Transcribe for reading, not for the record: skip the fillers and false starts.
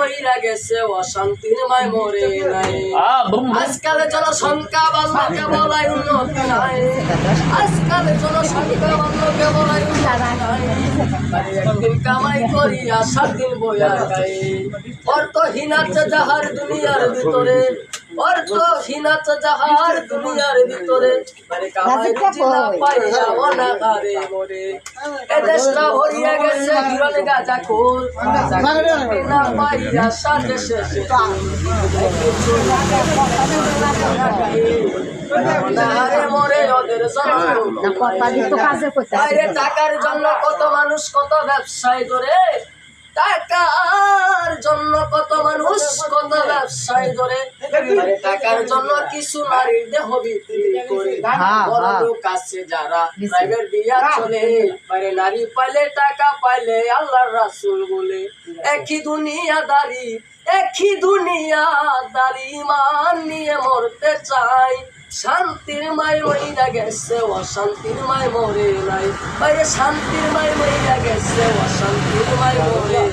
মইরা গেছে অশান্তির মায় মরে নাই আজকাল জনসংখ্যা বাড়লো কেবল উন্নতি নাই আজকাল জনসংখ্যা বাড়লো কেবল উন্নতি নাই একদিন কামাই করি আর 7 দিন বইয়া গাই অর্থহীন আছে যাহার দুনিয়ার ভিতরে অর্থহীন আছে যাহার দুনিয়ার ভিতরে কামাই না পাইয়া অনাহারে মরে এ দেশটা ভরিয়া গেছে হিরণে গাঁজা খোর না পাইয়া সাথে শেষে মরে ওদের টাকার জন্য কত মানুষ কত ব্যবসায় করে টাকার জন্য কত মানুষ কত ব্যবসায় করে টাকার জন্য কিছু নারীর দেহ বিক্রি করে বড় লোক আছে যারা প্রাইভেট দিয়া চলে নারী পাইলে টাকা পাইলে আল্লাহর রাসূল বলে একই দুনিয়াদারি মান নিয়ে মরতে চাই শান্তির মায় মইরা গেছে অশান্তির মায় মরে নাই বাইরে শান্তির মায় মইরা গেছে অশান্তির মায় মরে